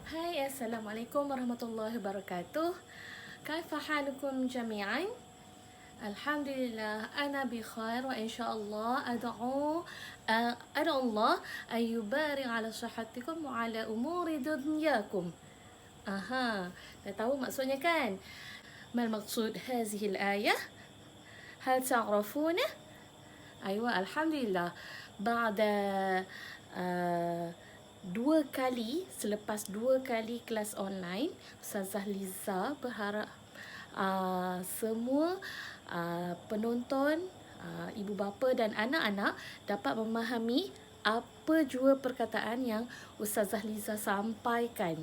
Hai, Assalamualaikum warahmatullahi wabarakatuh. Kaifa halukum jami'an? Alhamdulillah, ana bi khair wa insyaallah ad'u Allah an yubarik ala sihhatikum wa ala umuri dunyakum. Aha, dah tahu maksudnya kan? Mal maqsud hadhihi al-ayah? Hal ta'rafuna? Aywa, alhamdulillah. Ba'da selepas dua kali kelas online, Ustazah Liza berharap semua penonton, ibu bapa dan anak-anak dapat memahami apa jua perkataan yang Ustazah Liza sampaikan.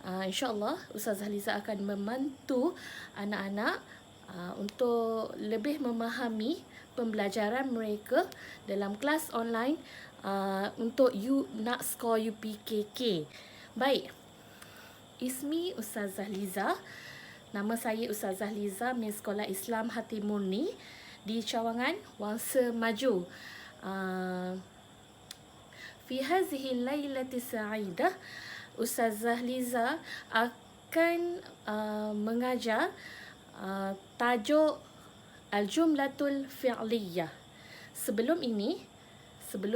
InsyaAllah Ustazah Liza akan membantu anak-anak untuk lebih memahami pembelajaran mereka dalam kelas online untuk nak skor UPKK. Baik, Ismi Ustazah Liza. Nama saya Ustazah Liza, Miss Sekolah Islam Hati Murni di Cawangan, Wangsa Maju. Fi hazihi lailati sa'idah, Ustazah Liza akan mengajar tajuk Al-Jumlatul Fi'liyah. Sebelum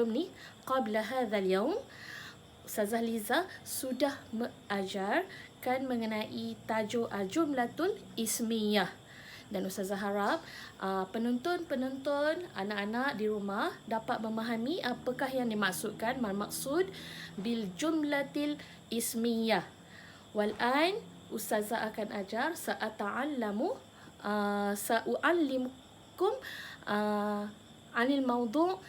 ni, qabla hadzal yaum, Ustazah Liza sudah mengajarkan mengenai tajuk Al-Jumlatul Ismiyah. Dan Ustazah harap penonton-penonton, anak-anak di rumah dapat memahami apakah yang dimaksudkan, maksud bil jumlatil ismiyah. Wal'an Ustazah akan ajar sa'u'allimukum anil mawdu'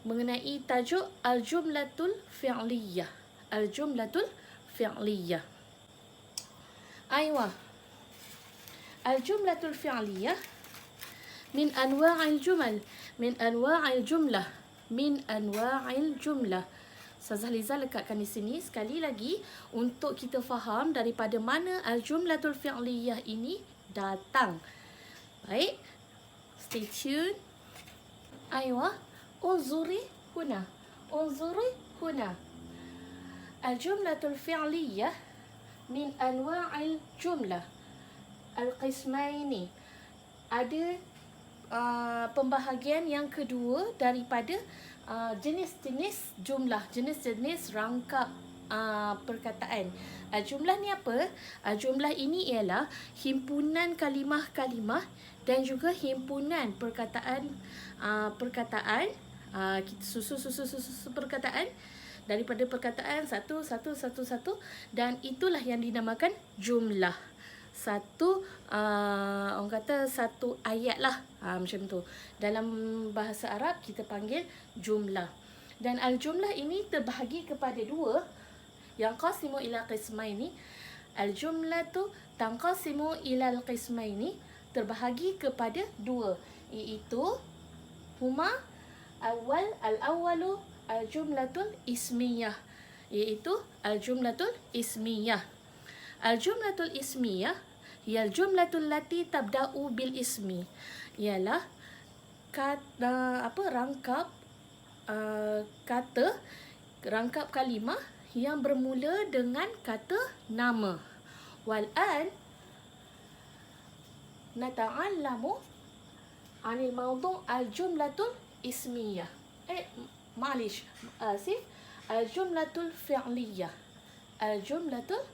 mengenai tajuk Al-Jumlatul Fi'liyah. Al-Jumlatul Fi'liyah. Aywa. Al-Jumlatul Fi'liyah min anwa'il jumal, min anwa'il jumlah, min anwa'il jumlah. Ustazah Liza lekatkan di sini sekali lagi untuk kita faham daripada mana Al-Jumlatul Fi'liyah ini datang. Baik, stay tune. Aywa, unzuri huna. Unzuri huna. Al-Jumlatul Fi'liyah min anwa'il jumlah. Al-Qismaini. Ada pembahagian yang kedua daripada jenis-jenis jumlah, jenis-jenis rangkap perkataan. Jumlah ni apa? Jumlah ini ialah himpunan kalimah-kalimah dan juga himpunan perkataan kita susu perkataan daripada perkataan satu dan itulah yang dinamakan jumlah. Orang kata satu ayat lah, macam tu. Dalam bahasa Arab kita panggil jumlah. Dan al-jumlah ini terbahagi kepada dua, yang qasimu ila qismaini. Al-jumlatu tanqasimu ila al-qismaini, terbahagi kepada dua, iaitu huma al-awwalu al-jumlatul ismiyah, iaitu al-jumlatul ismiyah. Al-jumlatul ismiyah hiya al-jumlatul lati tabda'u bil ismi, ialah rangkap kalimah yang bermula dengan kata nama. Wal'an nata'allamu anil mawdu' al-jumlatul ismiyah. Al-jumlatul fi'liyah. Al-jumlatul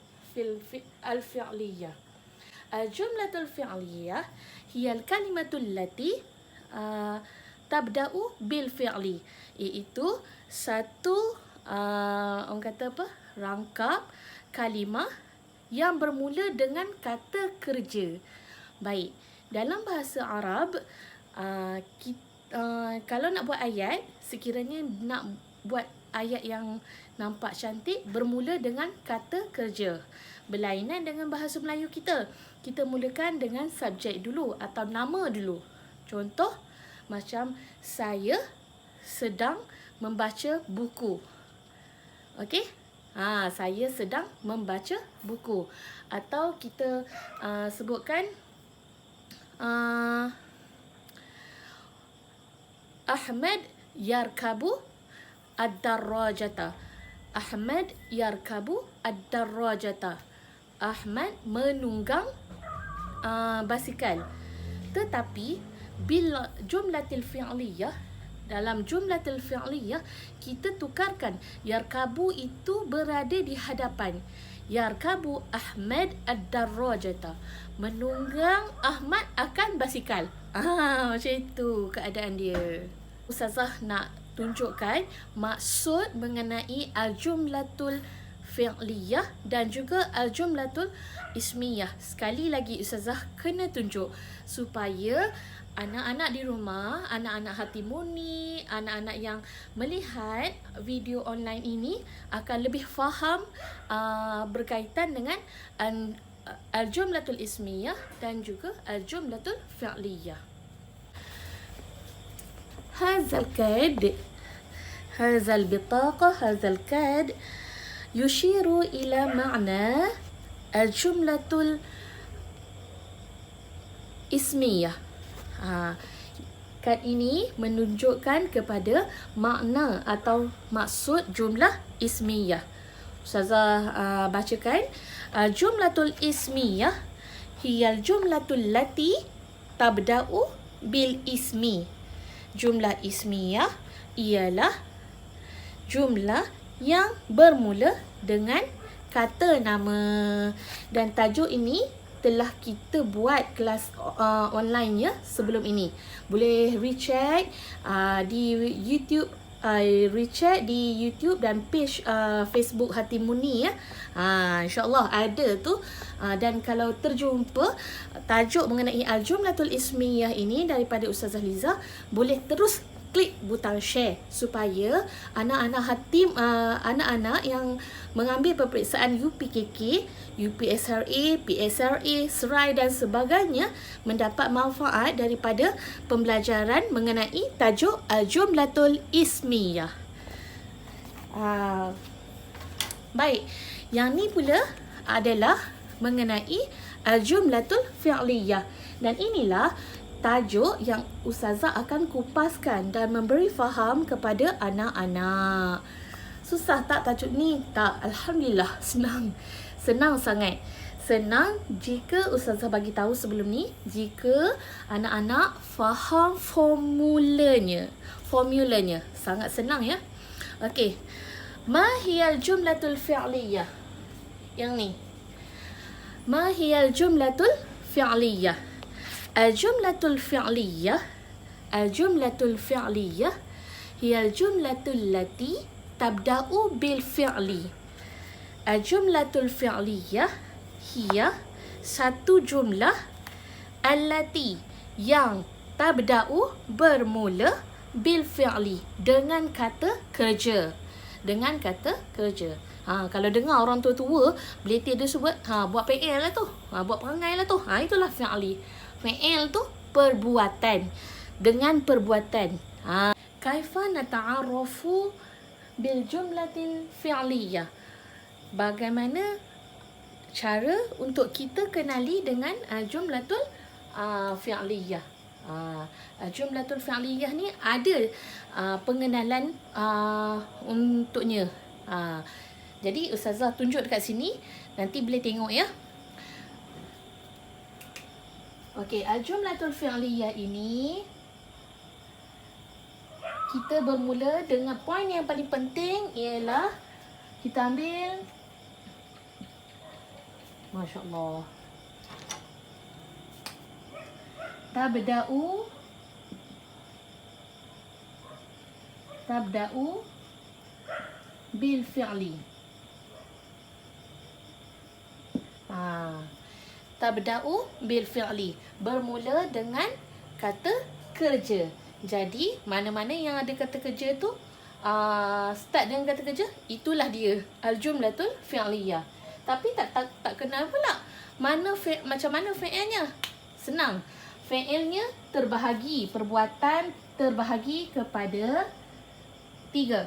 al-fi'liyah. Al-jumlatul fi'liyah hiya al-kalimatul lati tabda'u bil fi'li, iaitu satu orang kata apa? Rangkap kalimah yang bermula dengan kata kerja. Baik, dalam bahasa Arab kalau nak buat ayat, sekiranya nak buat ayat yang nampak cantik bermula dengan kata kerja. Berlainan dengan bahasa Melayu kita. Kita mulakan dengan subjek dulu atau nama dulu. Contoh macam saya sedang membaca buku. Okey? Saya sedang membaca buku. Atau kita sebutkan Ahmad yarkabu ad-darrajata. Ahmad yarkabu ad-darrajata. Ahmad menunggang basikal. Tetapi bila jumlatil fi'liyah, dalam jumlatil fi'liyah kita tukarkan yarkabu itu berada di hadapan. Yarkabu Ahmad ad-darrajata. Menunggang Ahmad akan basikal. Macam itu keadaan dia. Ustazah nak tunjukkan maksud mengenai al-jumlatul fi'liyah dan juga al-jumlatul ismiyah. Sekali lagi Ustazah kena tunjuk supaya anak-anak di rumah, anak-anak Hatimuni, anak-anak yang melihat video online ini akan lebih faham berkaitan dengan al-jumlatul ismiyah dan juga al-jumlatul fi'liyah. هذا الكاد، هذا البطاقة، هذا الكاد يشير إلى معنى الجملة الإسمية. Kad ini menunjukkan kepada makna atau maksud jumlah ismiyah. Ustazah bacakan. Jumlatul ismiyah hiyal jumlatul lati tabda'u bil ismi. Jumlah ismiyah ialah jumlah yang bermula dengan kata nama. Dan tajuk ini telah kita buat kelas online-nya sebelum ini. Boleh recheck di YouTube, recheck di YouTube dan page Facebook Hatimuni ya. InsyaAllah ada tu. Dan kalau terjumpa tajuk mengenai al-jumlatul ismiyah ini daripada Ustazah Liza, boleh terus klik butang share supaya anak-anak Hatim, anak-anak yang mengambil peperiksaan UPKK, UPSRA, PSRA, SERAI dan sebagainya mendapat manfaat daripada pembelajaran mengenai tajuk al-jumlatul ismiyah. Baik, yang ni pula adalah mengenai al-jumlatul fi'liyah. Dan inilah tajuk yang Ustazah akan kupaskan dan memberi faham kepada anak-anak. Susah tak tajuk ni? Tak, Alhamdulillah senang. Senang sangat. Senang jika Ustazah bagi tahu sebelum ni, jika anak-anak faham formulanya. Formulanya sangat senang ya. Okey. Ma hiyal jumlatul fi'liyah? Yang ni. Ma hiyal jumlatul fi'liyah? Al-jumlatul fi'liyah, al-jumlatul fi'liyah hiya al-jumlatul lati tabda'u bil fi'li. Al-jumlatul fi'liyah hiya satu jumlah allati yang tabda'u bermula bil fi'li dengan kata kerja. Dengan kata kerja. Kalau dengar orang tua-tua, beletir dia sebut, buat PL lah tu. Buat perangai lah tu. Itulah fi'li. Fi'il tu perbuatan. Dengan perbuatan. Kaifa nata'arrafu bil jumlatil fi'liyah? Bagaimana cara untuk kita kenali dengan jumlatul fi'liyah? Jumlatul fi'liyah ni ada pengenalan untuknya. Jadi Ustazah tunjuk dekat sini, nanti boleh tengok ya. Okey, al-jumlatul fi'liyah ini kita bermula dengan poin yang paling penting ialah kita ambil, Masya-Allah, tabda'u bil fi'li. Tabda'u bil fi'li, bermula dengan kata kerja. Jadi mana-mana yang ada kata kerja tu start dengan kata kerja, itulah dia al-jumlatul fi'liyah. Tapi tak kenal pula macam mana fi'ilnya. Senang. Fi'ilnya terbahagi, perbuatan terbahagi kepada 3.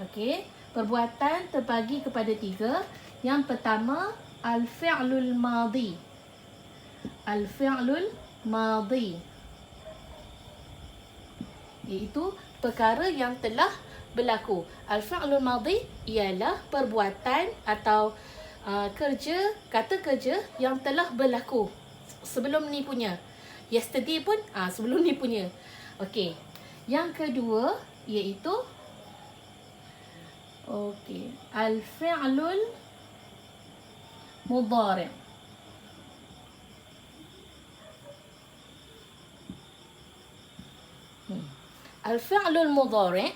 Okey, perbuatan terbahagi kepada 3. Yang pertama al-fi'lul madhi. Al-fi'lul madhi iaitu perkara yang telah berlaku. Al-fi'lul madhi ialah perbuatan atau kata kerja yang telah berlaku sebelum ni punya. Yesterday pun sebelum ni punya. Okey. Yang kedua iaitu al-fi'lul mudhari'. Al-fi'lul mudhari'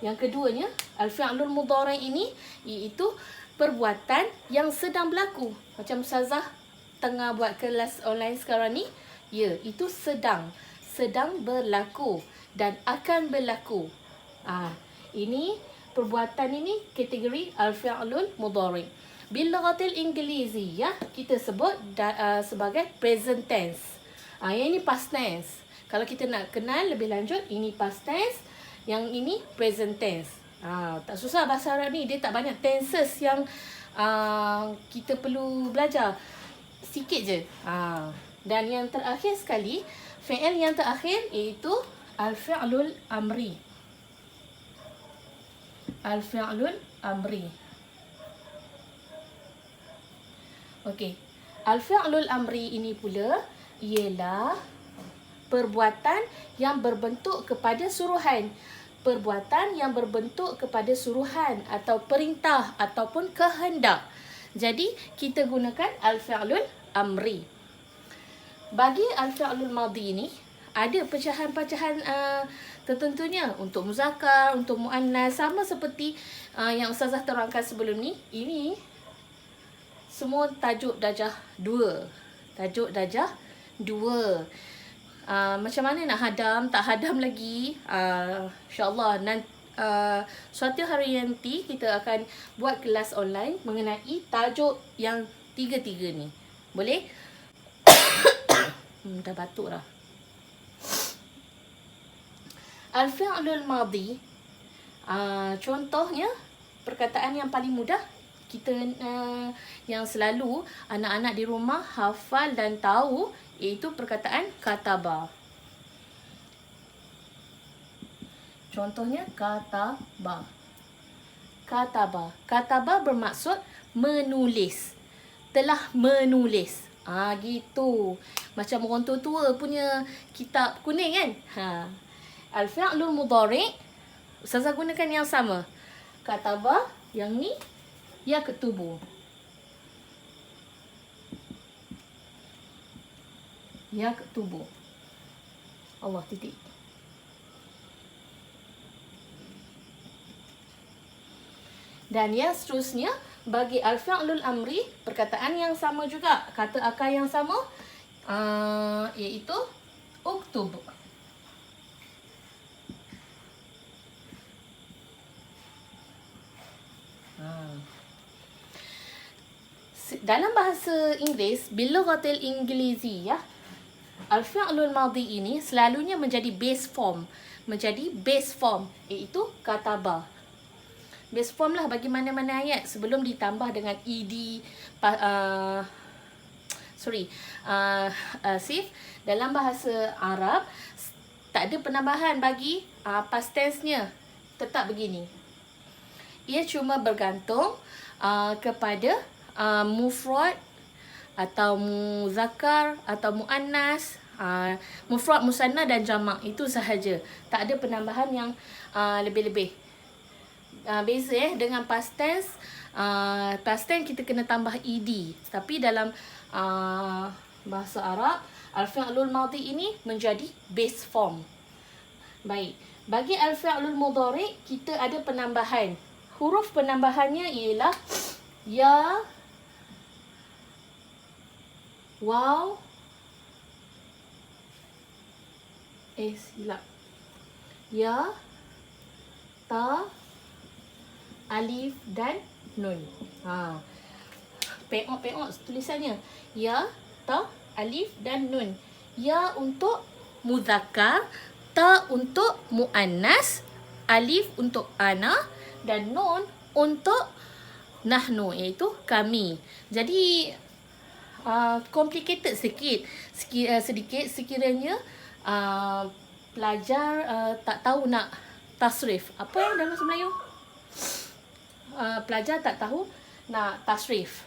yang keduanya, al-fi'lul mudhari' ini iaitu perbuatan yang sedang berlaku. Macam Ustazah tengah buat kelas online sekarang ni, ya, itu sedang berlaku dan akan berlaku. Ini perbuatan ini kategori al-fi'lul mudhari'. Bil lughatil Inggerisiyah kita sebut sebagai present tense. Yang ini past tense. Kalau kita nak kenal lebih lanjut, ini past tense, yang ini present tense. Tak susah bahasa Arab ni, dia tak banyak tenses yang kita perlu belajar. Sikit je. Dan yang terakhir sekali, fi'il yang terakhir iaitu al-fi'lul amri. Al-fi'lul amri. Okey. Al-fi'lul amri ini pula ialah perbuatan yang berbentuk kepada suruhan. Perbuatan yang berbentuk kepada suruhan atau perintah ataupun kehendak. Jadi, kita gunakan al-fi'lul amri. Bagi al-fi'lul madhi ni, ada pecahan-pecahan tertentunya untuk muzakkar, untuk muannas, sama seperti yang Ustazah terangkan sebelum ni. Ini semua tajuk darjah 2. Tajuk darjah 2. Macam mana nak hadam, tak hadam lagi, insyaAllah suatu hari nanti kita akan buat kelas online mengenai tajuk yang 3 ni. Boleh? Dah batuk dah. Al-fi'lul madhi, contohnya perkataan yang paling mudah kita yang selalu anak-anak di rumah hafal dan tahu, iaitu perkataan kataba. Contohnya kataba. Kataba bermaksud menulis. Telah menulis. Gitu. Macam orang tua-tua punya kitab kuning kan? Al-fi'lul mudhari', Ustazah gunakan yang sama. Kataba, yang ni yaktubu. Yaktubu. Allah titik. Dan yang seterusnya, bagi al-fi'lul amri, perkataan yang sama juga, kata akal yang sama, iaitu uktub. Dalam bahasa Inggeris, bil lughatil Inggerisiyah, al-fi'lul madhi ini selalunya menjadi base form. Iaitu kataba. Base form lah bagi mana-mana ayat sebelum ditambah dengan ed. Dalam bahasa Arab tak ada penambahan bagi past tense-nya. Tetap begini. Ia cuma bergantung kepada mufrad atau muzakkar atau muannas, mufrad, musanna dan jamak, itu sahaja. Tak ada penambahan yang lebih-lebih. Beza dengan past tense. Past tense kita kena tambah ed. Tapi dalam bahasa Arab, al-fi'lul madhi ini menjadi base form. Baik. Bagi al-fi'lul mudhari' kita ada penambahan. Huruf penambahannya ialah ya, waw, silap. Ya, ta, alif dan nun. Peok tulisannya. Ya, ta, alif dan nun. Ya untuk muzakkar, ta untuk muannas, alif untuk ana dan nun untuk nahnu, iaitu kami. Jadi complicated sedikit sekiranya pelajar tak tasrif. Apa yang dalam bahasa Melayu? Pelajar tak tahu nak tasrif.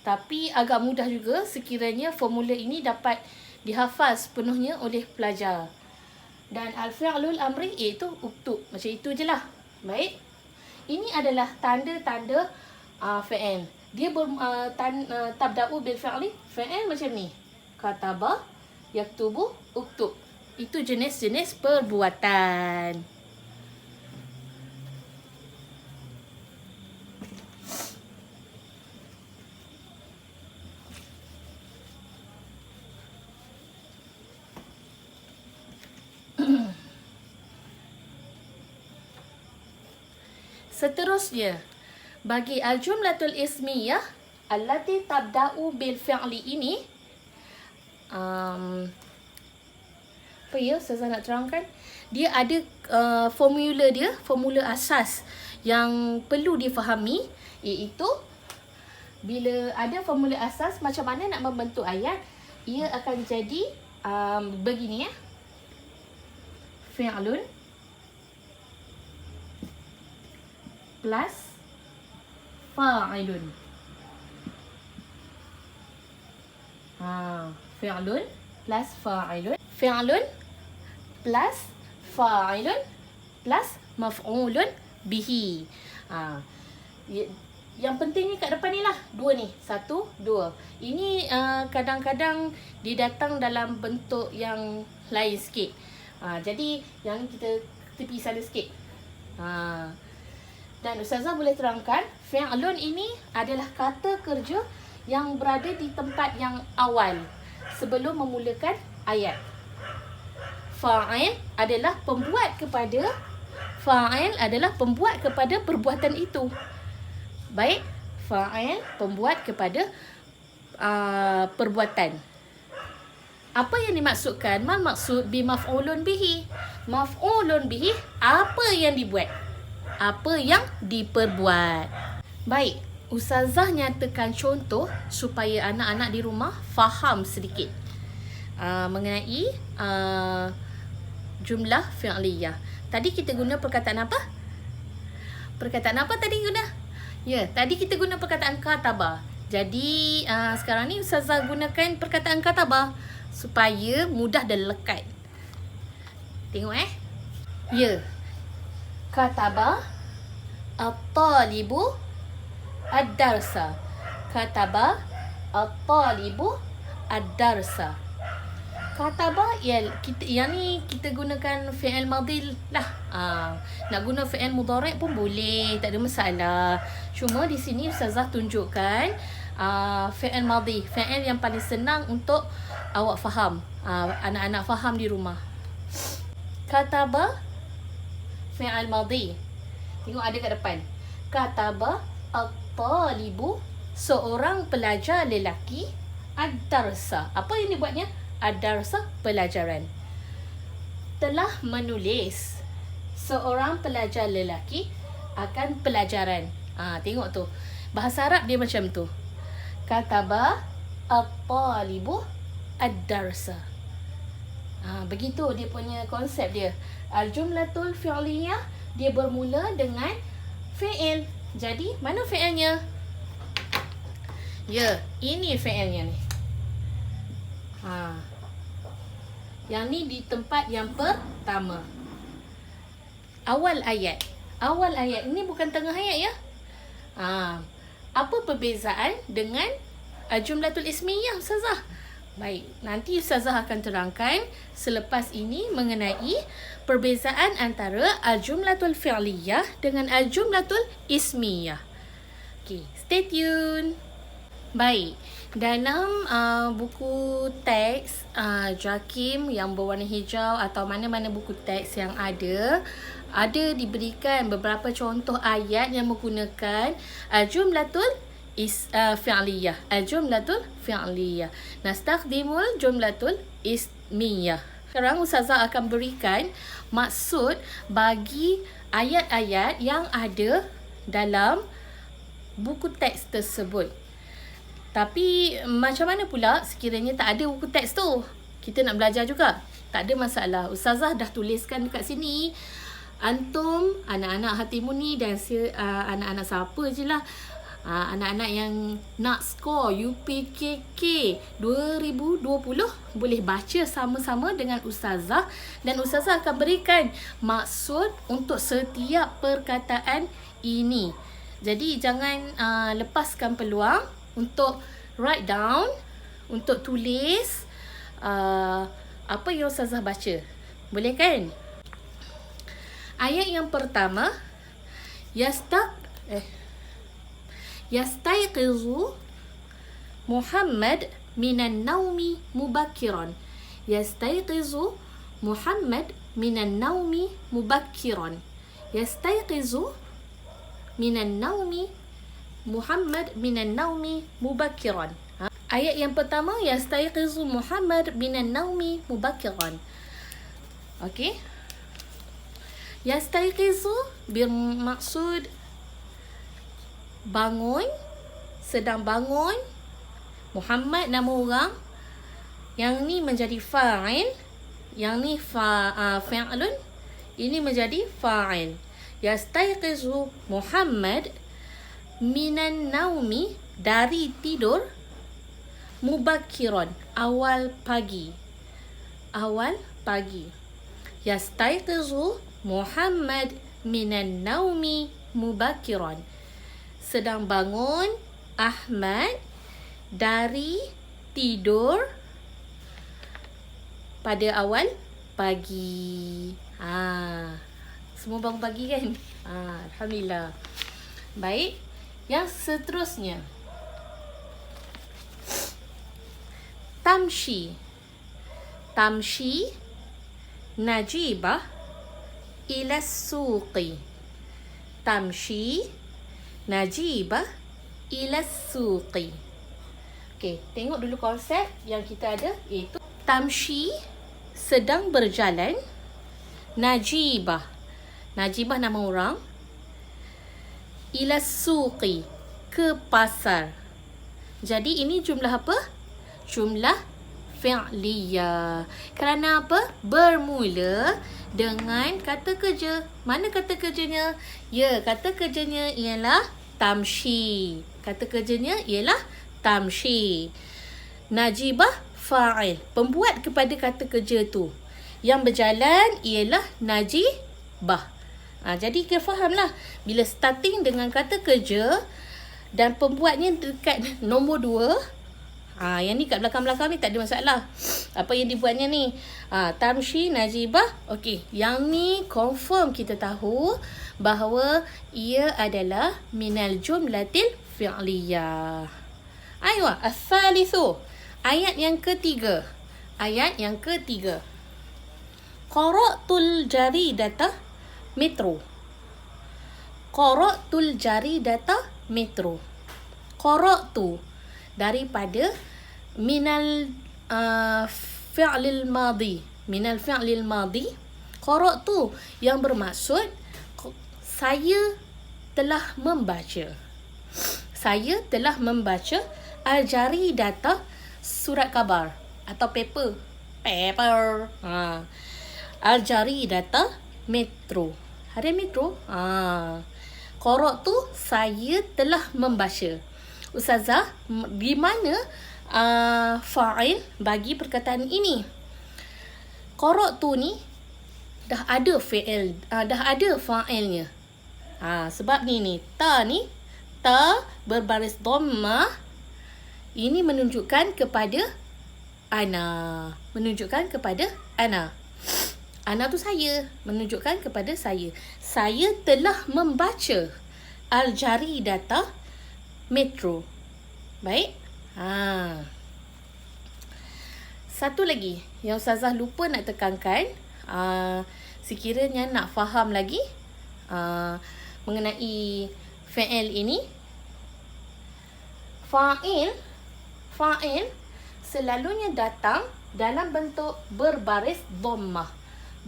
Tapi agak mudah juga sekiranya formula ini dapat dihafaz sepenuhnya oleh pelajar. Dan al-fi'lul amri iaitu uktub. Macam itu je lah. Baik. Ini adalah tanda-tanda fi'il. Dia tabda'u bil fi'li. Fi'il macam ni. Kataba, yaktubu, uktub. Itu jenis-jenis perbuatan. Seterusnya, bagi al-jumlatul ismiyah allati tabda'u bil fi'li ini, apa ya saya nak terangkan? Dia ada formula dia, formula asas yang perlu difahami, iaitu bila ada formula asas macam mana nak membentuk ayat, ia akan jadi begini ya. Fi'lun plus fa'ilun. Fi'lun plus fa'ilun. Fi'lun plus fa'ilun plus maf'ulun bihi. Yang pentingnya kat depan ni lah. Dua ni. 1, 2. Ini kadang-kadang dia datang dalam bentuk yang lain sikit. Jadi yang kita tepi sana sikit. Dan Ustazah boleh terangkan, fi'lun ini adalah kata kerja yang berada di tempat yang awal sebelum memulakan ayat. Fa'il adalah pembuat kepada perbuatan itu. Baik, fa'il pembuat kepada perbuatan. Apa yang dimaksudkan? Mal maksud bi maf'ulun bihi. Maf'ulun bihi, apa yang dibuat? Apa yang diperbuat. Baik, Ustazah nyatakan contoh supaya anak-anak di rumah faham sedikit mengenai jumlah fi'liyah. Tadi kita guna perkataan apa? Perkataan apa tadi guna? Ya, tadi kita guna perkataan kataba. Jadi sekarang ni Ustazah gunakan perkataan kataba supaya mudah dan lekat. Tengok Ya. Kataba at-talibu ad-darsa. Kataba at-talibu ad-darsa. Kataba yang ni kita gunakan fi'il madhi lah. Nak guna fi'il mudhari' pun boleh, tak ada masalah. Cuma di sini Ustazah tunjukkan fi'il madhi, fi'il yang paling senang untuk awak faham, anak-anak faham di rumah. Kataba fi'il madhi. Tengok ada kat depan. Kataba at-talibu, seorang pelajar lelaki, ad-darsa. Apa yang dibuatnya? Ad-darsa, pelajaran. Telah menulis. Seorang pelajar lelaki akan pelajaran. Tengok tu. Bahasa Arab dia macam tu. Kataba at-talibu ad-darsa. Begitu dia punya konsep dia. Al-jumlatul fi'liyah, dia bermula dengan fi'il. Jadi, mana fi'ilnya? Ya, ini fi'ilnya ni. Yang ni di tempat yang pertama. Awal ayat. Awal ayat. Ini bukan tengah ayat ya. Apa perbezaan dengan jumlatul ismiyah, Ustazah? Baik, nanti Ustazah akan terangkan selepas ini mengenai perbezaan antara al-jumlatul fi'liyah dengan al-jumlatul ismiyah. Okay, stay tune. Baik, dalam buku teks JAKIM yang berwarna hijau atau mana-mana buku teks yang ada diberikan beberapa contoh ayat yang menggunakan al-jumlatul fi'liyah. Al-jumlatul fi'liyah. Nastakhdimul jumlatul ismiyah. Sekarang Ustazah akan berikan maksud bagi ayat-ayat yang ada dalam buku teks tersebut. Tapi macam mana pula sekiranya tak ada buku teks tu? Kita nak belajar juga. Tak ada masalah. Ustazah dah tuliskan dekat sini. Antum, anak-anak Hatimun ni dan anak-anak siapa je lah, anak-anak yang nak skor UPKK 2020 boleh baca sama-sama dengan Ustazah, dan Ustazah akan berikan maksud untuk setiap perkataan ini. Jadi jangan lepaskan peluang untuk write down, untuk tulis apa yang Ustazah baca. Boleh kan? Ayat yang pertama, yastayqizu Muhammad minan naumi mubakkiran. Yastayqizu Muhammad minan naumi mubakkiran. Yastayqizu minan naumi Muhammad minan naumi mubakkiran. Ayat yang pertama, yastayqizu Muhammad minan naumi mubakkiran. Okey. Yastayqizu bermaksud bangun, sedang bangun. Muhammad nama orang. Yang ni menjadi fa'il. Yang ni fa'ilun. Ini menjadi fa'il. Yastayqizu Muhammad minan naumi, dari tidur. Mubakkiran, awal pagi. Awal pagi. Yastayqizu Muhammad minan naumi mubakkiran. Sedang bangun Ahmad dari tidur pada awal pagi. Semua bangun pagi kan? Alhamdulillah. Baik. Yang seterusnya, tamshi. Tamshi Najibah ila suqi. Tamshi Najibah ila suqi. Okey, tengok dulu konsep yang kita ada, iaitu tamshi, sedang berjalan. Najibah, Najibah nama orang. Ila suqi, ke pasar. Jadi ini jumlah apa? Jumlah fi'liyah. Kerana apa? Bermula dengan kata kerja. Mana kata kerjanya? Ya, kata kerjanya ialah tamshi. Kata kerjanya ialah tamshi. Najibah fa'il, pembuat kepada kata kerja tu. Yang berjalan ialah najibah. Jadi kita fahamlah, bila starting dengan kata kerja dan pembuatnya dekat nombor 2, yang ni kat belakang-belakang ni tak ada masalah. Apa yang dibuatnya ni? Tamshi, najibah. Okey, yang ni confirm kita tahu bahawa ia adalah minal jumlatil fi'liyah. Aywa, as-salisu. Ayat yang ketiga. Ayat yang ketiga. Qara'tul jaridata metro. Qara'tul jaridata metro. Qara'tu daripada minal fi'lil madhi. Minal fi'lil madhi. Qara'tu yang bermaksud saya telah membaca. Saya telah membaca al-jaridata, surat khabar atau paper. Al-jaridata metro. Harian metro. Qara'tu, saya telah membaca. Ustazah, di mana fa'il bagi perkataan ini? Qara'tu ni dah ada fi'il, dah ada fa'ilnya. Sebab ni ta berbaris dhammah, ini menunjukkan kepada ana. Menunjukkan kepada ana. Ana tu saya, menunjukkan kepada saya. Saya telah membaca al-jaridata metro. Baik. Satu lagi yang Ustazah lupa nak tekankan, sekiranya nak faham lagi mengenai fi'il ini. Fa'il selalunya datang dalam bentuk berbaris dhammah.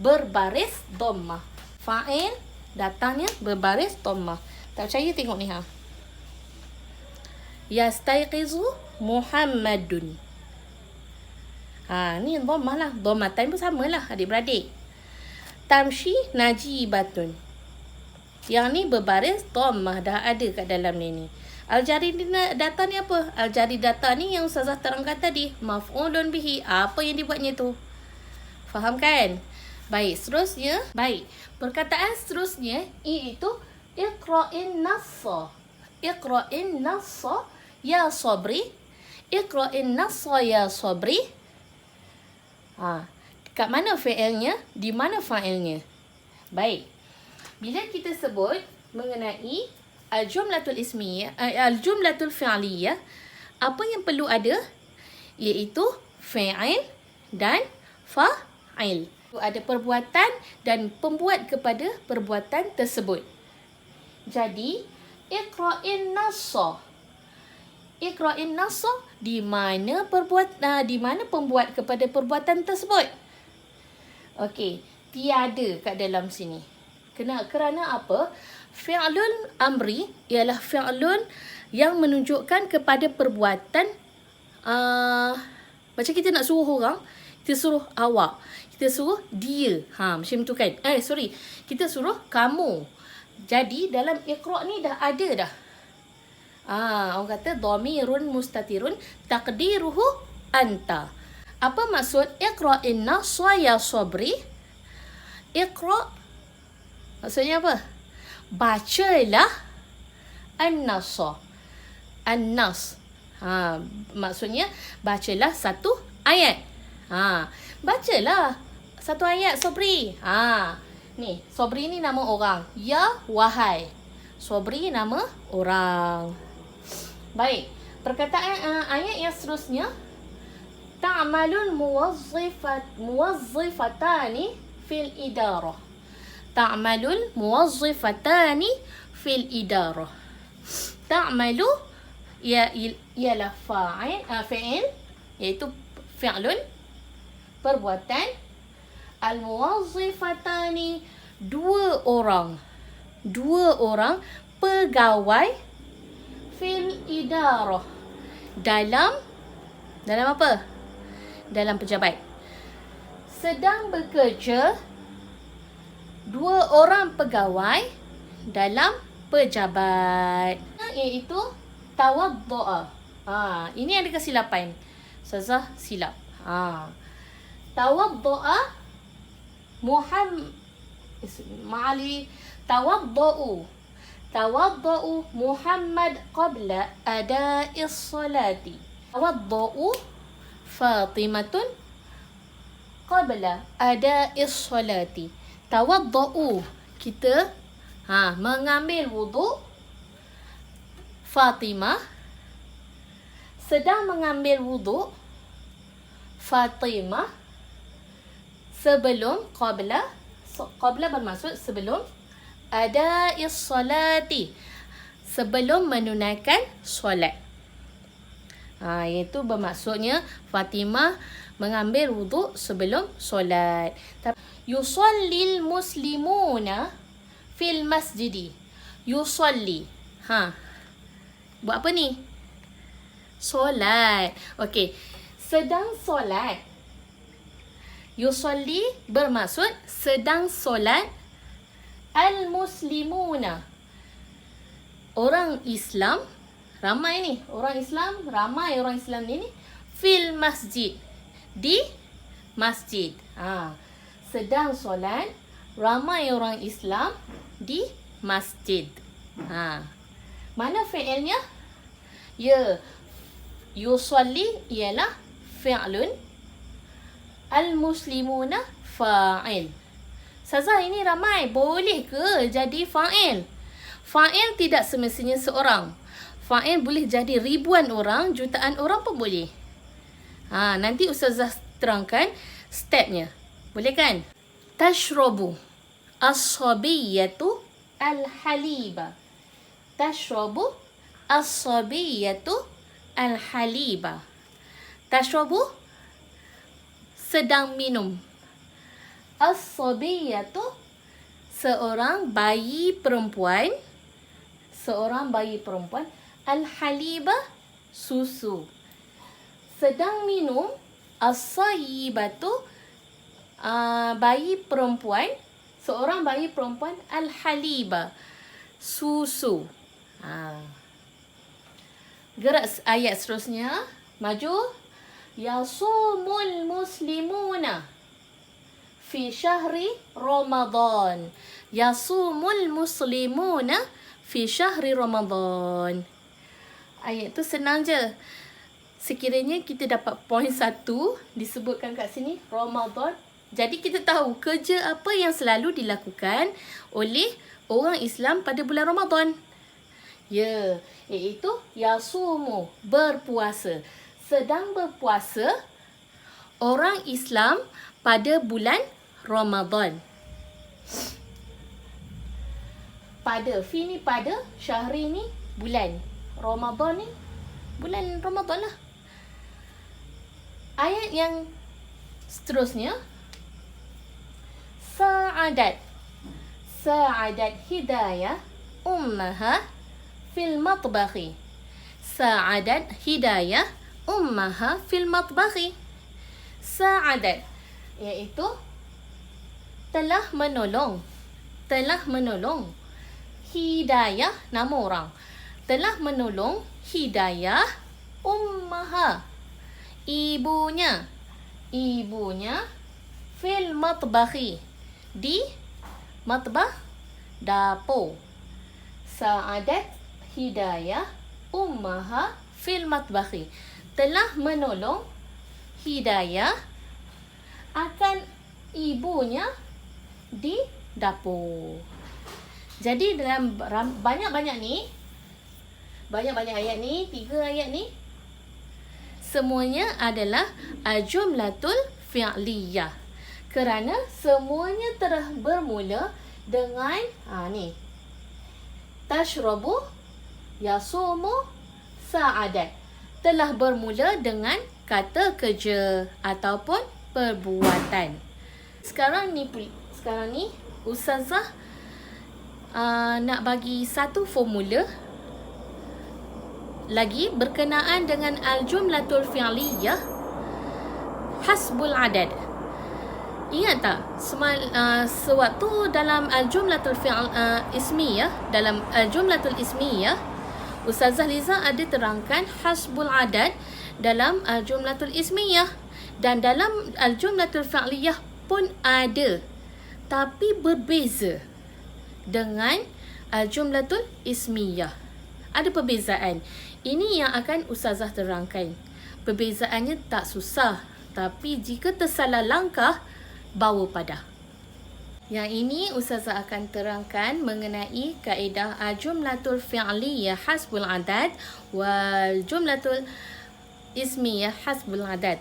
Berbaris dhammah. Fa'il datangnya berbaris dhammah. Tak percaya tengok ni Yastayqizu Muhammadun. Ni dhammah lah. Dhammatan pun sama lah adik-beradik. Tamshi najibatun. Yang ni berbaris dhammah dah ada kat dalam ni. Al-jari data ni apa? Al-jari data ni yang Ustazah terangkan tadi. Maf'ulun bihi. Apa yang dibuatnya tu? Faham kan? Baik, seterusnya. Baik, perkataan seterusnya iaitu Iqra'in nassa. Iqra'in nassa ya sabri. Iqra'in nassa ya sabri. Kat mana fi'ilnya? Di mana fa'ilnya? Baik. Bila kita sebut mengenai al-jumlatul ismiyah, al-jumlatul fi'liyah, apa yang perlu ada? Iaitu fi'il dan fa'il. Ada perbuatan dan pembuat kepada perbuatan tersebut. Jadi, Iqra'in nassa. Iqra'in nassa, di mana pembuat kepada perbuatan tersebut? Okey, tiada kat dalam sini. Kerana apa? Fi'lun amri ialah fi'lun yang menunjukkan kepada perbuatan. Macam kita nak suruh orang, kita suruh awak, kita suruh dia. Macam tu kan? Kita suruh kamu. Jadi dalam Iqra' ni dah ada dah. Orang kata dhamirun mustatirun taqdiruhu anta. Apa maksud Iqra'in nassa ya sabri? Iqra' maksudnya apa? Bacalah an-nassa. An-nas. Maksudnya bacalah satu ayat. Bacalah satu ayat Sobri. Ni, Sobri ni nama orang. Ya, wahai. Sobri nama orang. Baik. Perkataan ayat yang seterusnya. Ta'malul muwazzifatani fil idarah. Ta'malul muwazzifatani fil idarah. Ta'malu ialah fi'il, iaitu fi'lun, perbuatan. Al-muwazzifatani, dua orang pegawai fil idarah, dalam apa? Dalam pejabat. Sedang bekerja dua orang pegawai dalam pejabat, iaitu tawaddu'a. Ini ada kesilapan. Ustazah silap. Tawaddu'a tawaddu'u Muhammad qabla ada'is salati. Tawaddu'u Fatimatun qabla ada'is salati. Tawaddu'u, kita mengambil wuduk. Fatimah sedang mengambil wuduk. Fatimah sebelum, qabla bermaksud sebelum, ada'is salati, sebelum menunaikan solat. Iaitu bermaksudnya Fatimah mengambil wuduk sebelum solat. Yusallil muslimuna fil masjidi. Yusalli. Buat apa ni? Solat. Okey. Sedang solat. Yusalli bermaksud sedang solat. Al-muslimuna, orang Islam, ramai ni. Ramai orang Islam ni. Fil masjid, di masjid. Sedang solat, ramai orang Islam di masjid. Mana fi'ilnya? Ya, yusalli ialah fi'lun. Al-muslimuna fa'il. Ustazah, ini ramai. Boleh ke jadi fa'il? Fa'il tidak semestinya seorang. Fa'il boleh jadi ribuan orang, jutaan orang pun boleh. Nanti Ustazah terangkan stepnya. Boleh kan? Tashrabu as-sabiyyatu al-haliba. Tashrabu as-sabiyyatu al-haliba. Tashrabu, sedang minum. As-sabiyyatu, seorang bayi perempuan. Al-haliba, susu. Sedang minum As-sayyibatu, bayi perempuan, seorang bayi perempuan. Al-haliba, susu. Gerak ayat seterusnya. Maju. Yasumul muslimuna fi syahri Ramadan. Yasumul muslimuna fi syahri Ramadan. Ayat tu senang je. Sekiranya kita dapat poin 1 disebutkan kat sini Ramadan. Jadi kita tahu kerja apa yang selalu dilakukan oleh orang Islam pada bulan Ramadan. Ya, iaitu yasumu, berpuasa. Sedang berpuasa orang Islam pada bulan Ramadan. Pada, fi ni pada, syahri ni bulan, Ramadan ni bulan Ramadan lah. Ayat yang seterusnya. Sa'adat. Sa'adat hidayah ummaha fil matbakhi. Sa'adat hidayah ummaha fil matbakhi. Sa'adat, iaitu telah menolong. Telah menolong. Hidayah, nama orang. Telah menolong hidayah ummaha, ibunya. Ibunya fil matbakhi, di matbah, dapur. Sa'adat hidayah ummaha fil matbakhi, telah menolong hidayah akan ibunya di dapur. Jadi dalam banyak-banyak ni, banyak-banyak ayat ni, 3 ayat ni, semuanya adalah jumlatul fi'liyah. Kerana semuanya bermula dengan ni. Tashrabu, yasumu, sa'adat. Telah bermula dengan kata kerja ataupun perbuatan. Sekarang ni Ustazah nak bagi satu formula lagi berkenaan dengan al-jumlatul fi'liyah hasbul adad. Ingat tak? Sewaktu dalam al-jumlatul ismiyah, dalam al-jumlatul ismiyah, Ustazah Liza ada terangkan hasbul adad dalam al-jumlatul ismiyah, dan dalam al-jumlatul fi'liyah pun ada, tapi berbeza dengan al-jumlatul ismiyah. Ada perbezaan. Ini yang akan Ustazah terangkan. Perbezaannya tak susah, tapi jika tersalah langkah, bawa padah. Yang ini Ustazah akan terangkan mengenai kaedah jumlatul fi'liyah hasbul adad wal jumlatul ismiyah hasbul adad.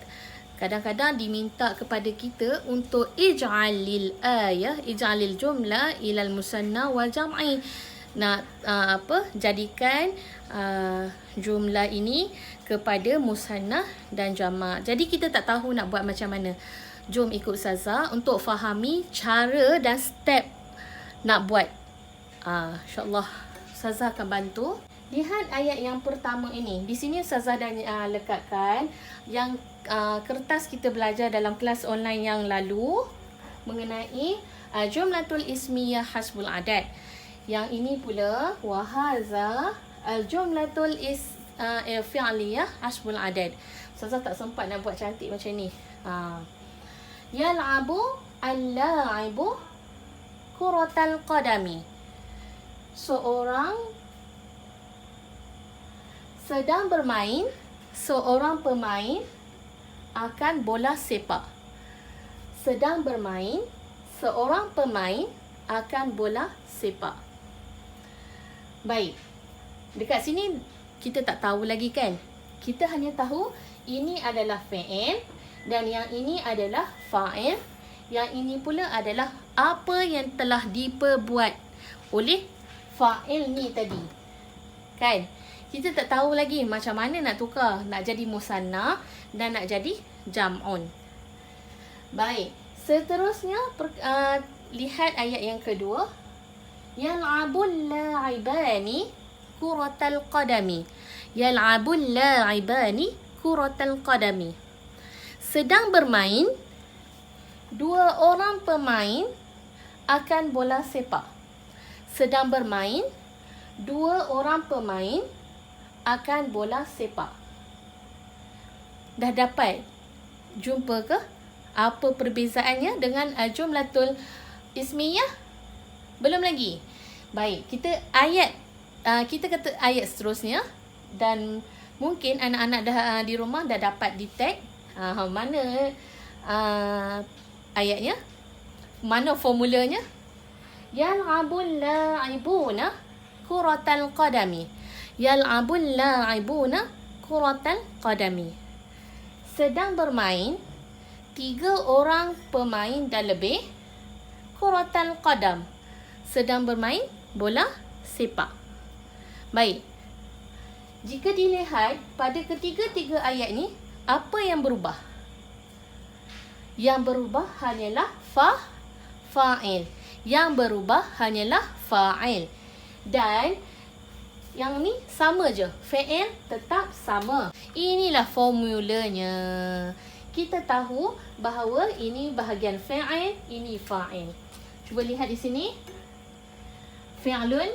Kadang-kadang diminta kepada kita untuk ij'alil ayah, ij'alil jumlah ilal musanna wal jam'i. Nak jadikan jumlah ini kepada musanna dan jamak. Jadi kita tak tahu nak buat macam mana. Jom ikut Ustazah untuk fahami cara dan step nak buat. InsyaAllah Ustazah akan bantu. Lihat ayat yang pertama ini. Di sini Ustazah dah lekatkan yang kertas kita belajar dalam kelas online yang lalu mengenai jumlatul ismiyah hasbul adad. Yang ini pula wahaza al-jumlatul fi'liyah hasbul adad. Ustazah tak sempat nak buat cantik macam ni. Yal'abu al-la'ibu kuratal qadami. Seorang sedang bermain, seorang pemain akan bola sepak. Sedang bermain, seorang pemain akan bola sepak. Baik. Dekat sini kita tak tahu lagi kan? Kita hanya tahu ini adalah fi'il dan yang ini adalah fa'il. Yang ini pula adalah apa yang telah diperbuat oleh fa'il ni tadi. Kan? Kita tak tahu lagi macam mana nak tukar. Nak jadi musanna dan nak jadi jam'un. Baik. Seterusnya, lihat ayat yang kedua. Yal'abul la'ibani kuratal qadami. Yal'abul la'ibani kuratal qadami. Sedang bermain, dua orang pemain akan bola sepak. Sedang bermain, dua orang pemain akan bola sepak. Dah dapat jumpa ke apa perbezaannya dengan jumlatul ismiyah? Belum lagi. Baik, kita kata ayat seterusnya, dan mungkin anak-anak dah di rumah dah dapat detect mana ayatnya, mana formulanya. Yal'abul la'ibuna kuratal qadami. Yal'abul la'ibuna kuratal qadami. Sedang bermain, 3 orang pemain dan lebih, kuratal qadam. Sedang bermain bola sepak. Baik. Jika dilihat pada ketiga-tiga ayat ni, apa yang berubah? Yang berubah hanyalah fa'il. Yang berubah hanyalah fa'il. Dan yang ni sama je. Fa'il tetap sama. Inilah formulanya. Kita tahu bahawa ini bahagian fa'il, ini fa'il. Cuba lihat di sini. Fi'lun.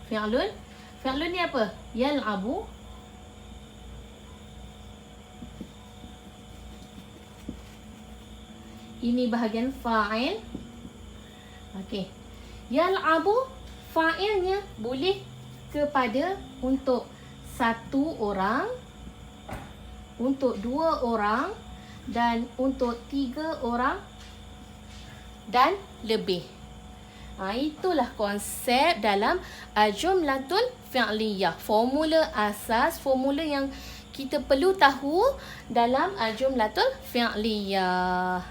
Fi'lun. Fi'lun ni apa? Yal'abu. Ini bahagian fa'il. Okey. Yal'abu, fa'ilnya boleh kepada untuk 1 orang, untuk 2 orang, dan untuk 3 orang dan lebih. Itulah konsep dalam jumlatul fi'liyah. Formula asas, formula yang kita perlu tahu dalam jumlatul fi'liyah.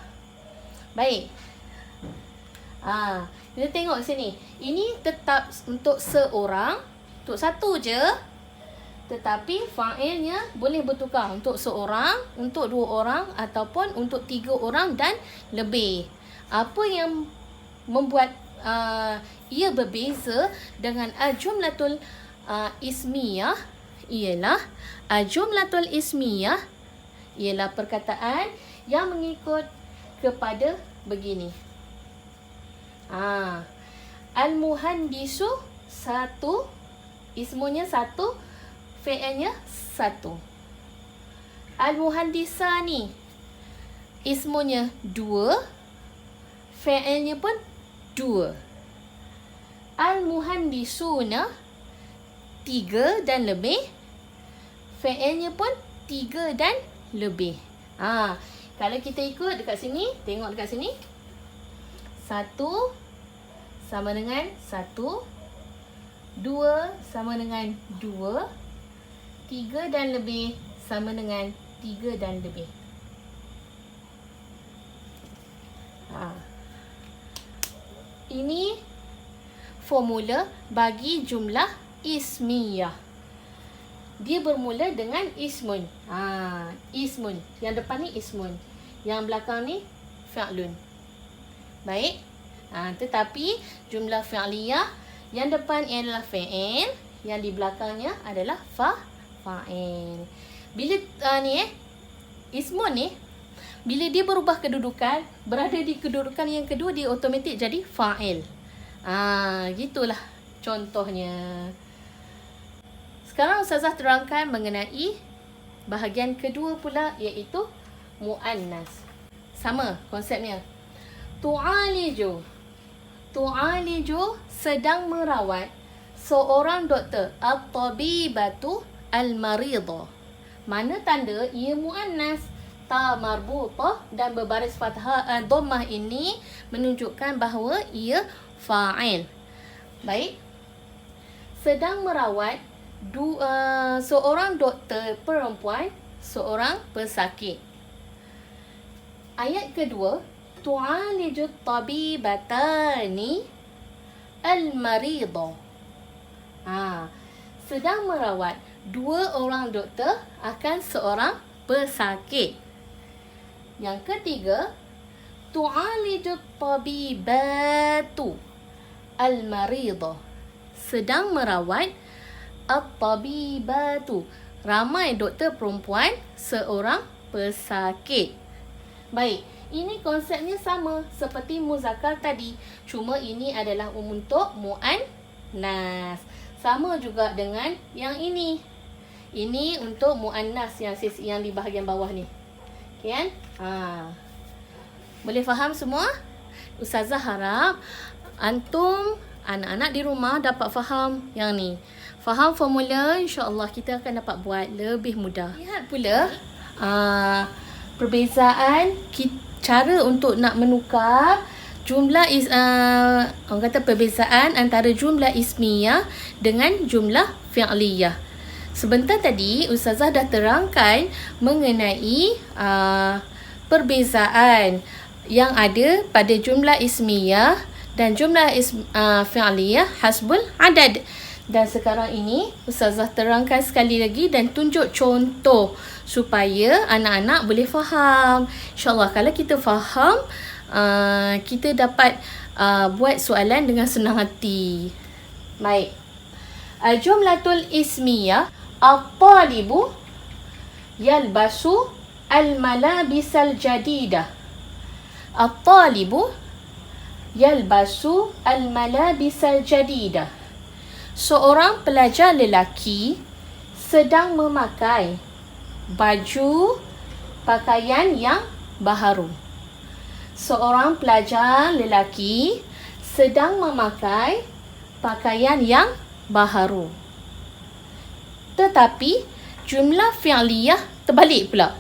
Baik. Kita tengok sini. Ini tetap untuk seorang, untuk satu je. Tetapi fa'ilnya boleh bertukar untuk seorang, untuk 2 orang ataupun untuk 3 orang dan lebih. Apa yang membuat ia berbeza dengan jumlatul ismiyah ialah jumlatul ismiyah ialah perkataan yang mengikut kepada begini. Al-muhandisu 1, ismunya 1, fi'ilnya 1. Al-muhandisani, ismunya 2, fi'ilnya pun 2. Al-muhandisuna 3 dan lebih, fi'ilnya pun 3 dan lebih. Kalau kita ikut dekat sini, tengok dekat sini. 1 sama dengan 1, 2 sama dengan 2, 3 dan lebih sama dengan 3 dan lebih. Ini formula bagi jumlah ismiyah. Dia bermula dengan ismun. Ismun. Yang depan ni ismun. Yang belakang ni fi'lun. Baik. Tetapi jumlah fi'liyah, yang depan adalah fi'il, yang di belakangnya adalah fa'il. Bila ismun ni, bila dia berubah kedudukan, berada di kedudukan yang kedua, dia automatik jadi fa'il. Gitulah contohnya. Sekarang Ustazah terangkan mengenai bahagian kedua pula, iaitu mu'annas. Sama konsepnya. Tu'aliju. Tu'aliju sedang merawat seorang doktor. At-tabibatu al-maridah. Mana tanda ia mu'annas? Ta marbutah dan berbaris fathah dhammah ini menunjukkan bahawa ia fa'il. Baik. Sedang merawat seorang doktor perempuan, seorang pesakit. Ayat kedua, tu'aliju tabibatani al-maridah. Sedang merawat 2 orang doktor akan seorang pesakit. Yang ketiga, tu'aliju tabibatu al-maridah. Sedang merawat at-tabibatu, Ramai doktor perempuan, seorang pesakit. Baik, ini konsepnya sama seperti muzakkar tadi. Cuma ini adalah untuk muannas. Sama juga dengan yang ini. Ini untuk muannas yang di bahagian bawah ni. Okey kan? Boleh faham semua? Ustazah harap antum anak-anak di rumah dapat faham yang ni. Faham formula, insya-Allah kita akan dapat buat lebih mudah. Lihat pula perbezaan cara untuk nak menukar jumlah orang kata perbezaan antara jumlah ismiyah dengan jumlah fi'liyah. Sebentar tadi Ustazah dah terangkan mengenai perbezaan yang ada pada jumlah ismiyah dan jumlah fi'liyah hasbul adad. Dan sekarang ini Ustazah terangkan sekali lagi dan tunjuk contoh supaya anak-anak boleh faham. InsyaAllah kalau kita faham, kita dapat buat soalan dengan senang hati. Baik. Jumlatul ismiyah at-talibu yalbasu al-malabisal jadidah. At-talibu yalbasu al-malabisal jadidah. Seorang pelajar lelaki sedang memakai baju pakaian yang baharu. Seorang pelajar lelaki sedang memakai pakaian yang baharu. Tetapi jumlah fi'liyah terbalik pula.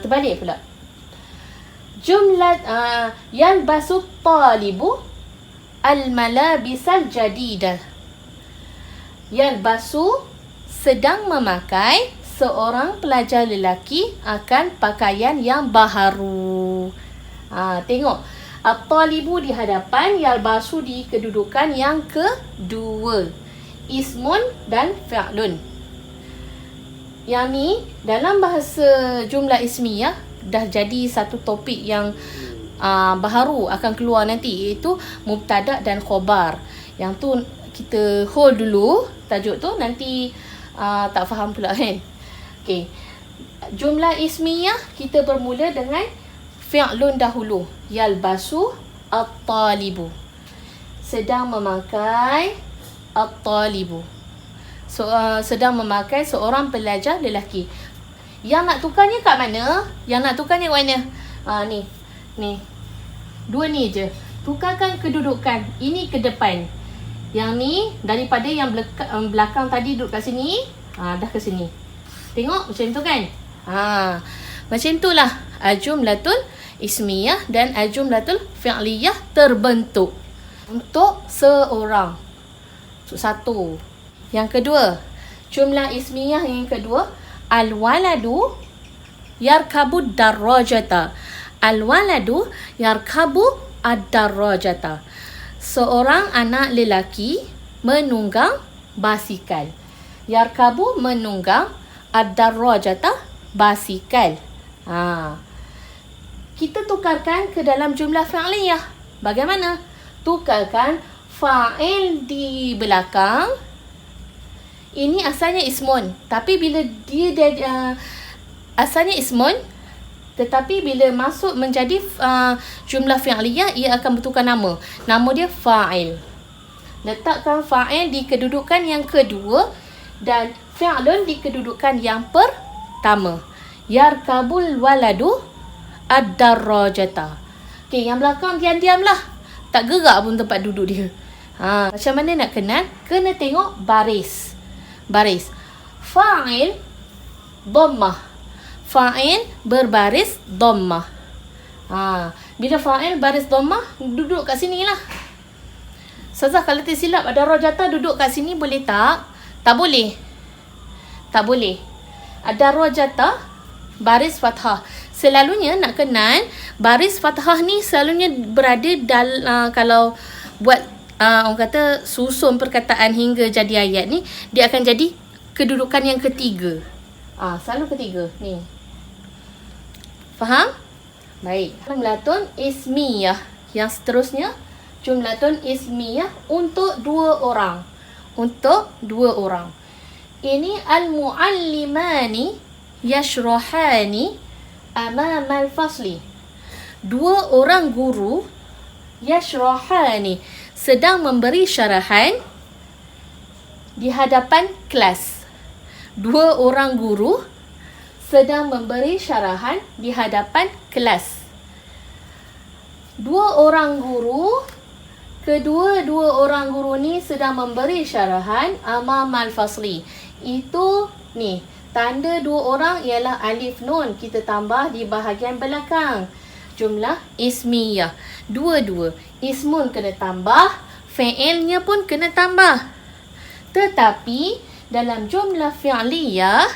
Terbalik pula. Jumlah yalbasu talibu al-malabisal jadidah. Yalbasu sedang memakai, seorang pelajar lelaki akan pakaian yang baharu. Tengok. At-talibu di hadapan, yalbasu di kedudukan yang kedua. Ismun dan fi'lun. Yang ni dalam bahasa jumlah ismiyah dah jadi satu topik yang baharu akan keluar nanti, iaitu mubtada dan khobar. Yang tu kita hold dulu tajuk tu, nanti tak faham pula kan. Okey. Jumlah ismiyah kita bermula dengan fi'lun dahulu. Yalbasu at-talibu. Sedang memakai at-talibu. Sedang memakai seorang pelajar lelaki. Yang nak tukarnya kat mana? Yang nak tukarnya kat mana? Ni. Dua ni je. Tukarkan kedudukan. Ini ke depan. Yang ni daripada yang belakang tadi duduk kat sini, dah ke sini. Tengok macam tu kan? Macam itulah jumlatul ismiyah dan jumlatul fi'liyah terbentuk. Untuk seorang. Satu. Yang kedua, jumlah ismiyah yang kedua, al-waladu yarkabu darrajata. Al-waladu yarkabu ad-darrajata. Seorang anak lelaki menunggang basikal. Yarkabu menunggang, ad-darrajata basikal. Kita tukarkan ke dalam jumlah fi'liyah. Bagaimana? Tukarkan fa'il di belakang. Ini asalnya ismun, tapi bila dia asalnya ismun, tetapi bila masuk menjadi jumlah fi'liyah, ia akan bertukar nama. Nama dia fa'il. Letakkan fa'il di kedudukan yang kedua dan fi'lun di kedudukan yang pertama. Yarkabul waladu ad-darrajata. Okey, yang belakang diam-diamlah. Tak gerak pun tempat duduk dia. Macam mana nak kenal? Kena tengok baris. Fa'il dhammah. Fa'il berbaris dhammah. Bila fa'il baris dhammah, duduk kat sini lah. Ustazah, kalau tersilap ada rajata duduk kat sini boleh tak? Tak boleh. Tak boleh. Ada rajata baris fathah. Selalunya nak kenal baris fathah ni selalunya berada dalam kalau buat orang kata susun perkataan hingga jadi ayat ni, dia akan jadi kedudukan yang ketiga. Selalu ketiga ni. Faham? Baik. Jumlatun ismiyah. Yang seterusnya, jumlatun ismiyah untuk dua orang. Untuk dua orang. Ini al-muallimani yashrahani amamal fasli. Dua orang guru yashrahani sedang memberi syarahan di hadapan kelas. Dua orang guru sedang memberi syarahan di hadapan kelas. Dua orang guru, kedua-dua orang guru ni sedang memberi syarahan amamal fasli. Itu ni, tanda dua orang ialah alif nun, kita tambah di bahagian belakang. Jumlah ismiyah. Dua-dua. Ismun kena tambah, fi'ilnya pun kena tambah. Tetapi dalam jumlah fi'liyah,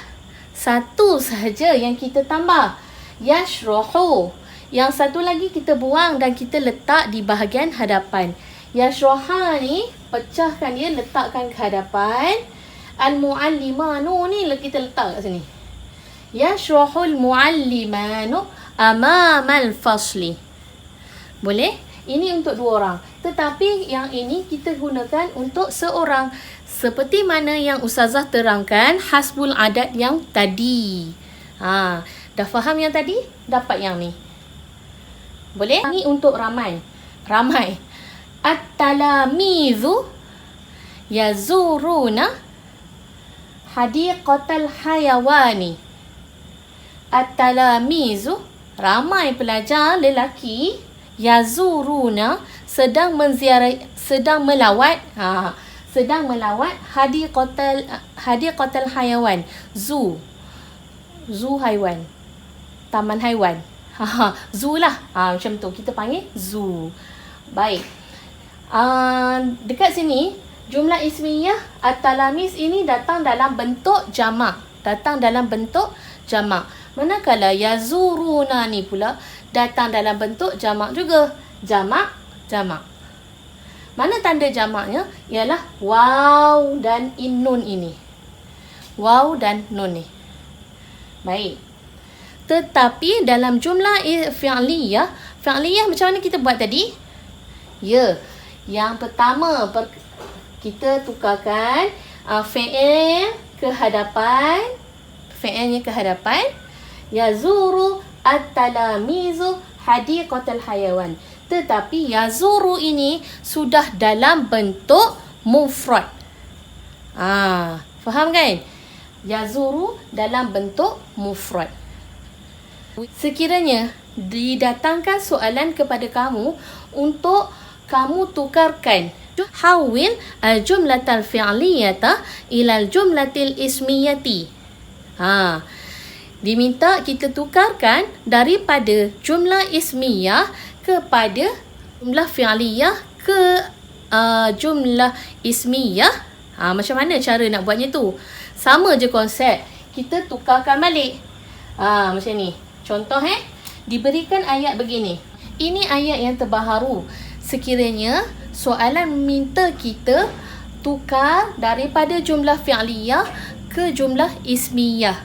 satu sahaja yang kita tambah. Yashrahu. Yang satu lagi kita buang dan kita letak di bahagian hadapan. Yashrahani, pecahkan dia, letakkan ke hadapan. Al-muallimanu ni kita letak kat sini. Yashrahul muallimanu amamal fasli. Boleh? Ini untuk dua orang. Tetapi yang ini kita gunakan untuk seorang. Seperti mana yang Ustazah terangkan hasbul adat yang tadi. Dah faham yang tadi? Dapat yang ni. Boleh? Ini untuk ramai. Ramai. At-talamizu yazuruna hadiqatal hayawani. At-talamizu, ramai pelajar lelaki, yazuruna, sedang menziarahi, sedang melawat hadiqatal hayawan. Zoo haiwan. Taman haiwan. Zoo lah. Macam tu kita panggil zoo. Baik. Dekat sini jumlah ismiyah at-talamiz ini datang dalam bentuk jamak. Manakala yazuruna ni pula datang dalam bentuk jamak juga. Jamak. Mana tanda jamaknya? Ialah waw dan nun ini. Waw dan nun ni. Baik. Tetapi dalam jumlah fi'liyah macam mana kita buat tadi? Ya. Yang pertama kita tukarkan fi'il ke hadapan. Fi'ilnya ke hadapan. Yazuru at-talamizu hadiqatal hayawan. Tetapi yazuru ini sudah dalam bentuk mufrad. Faham kan? Yazuru dalam bentuk mufrad. Sekiranya didatangkan soalan kepada kamu untuk kamu tukarkan hawil al-jumlatal fi'liyata ila al-jumlatil ismiyati. Diminta kita tukarkan daripada jumlah ismiyah kepada jumlah fi'liyah ke jumlah ismiyah. Macam mana cara nak buatnya tu? Sama je konsep. Kita tukarkan balik. Macam ni. Contoh diberikan ayat begini. Ini ayat yang terbaharu. Sekiranya soalan meminta kita tukar daripada jumlah fi'liyah ke jumlah ismiyah.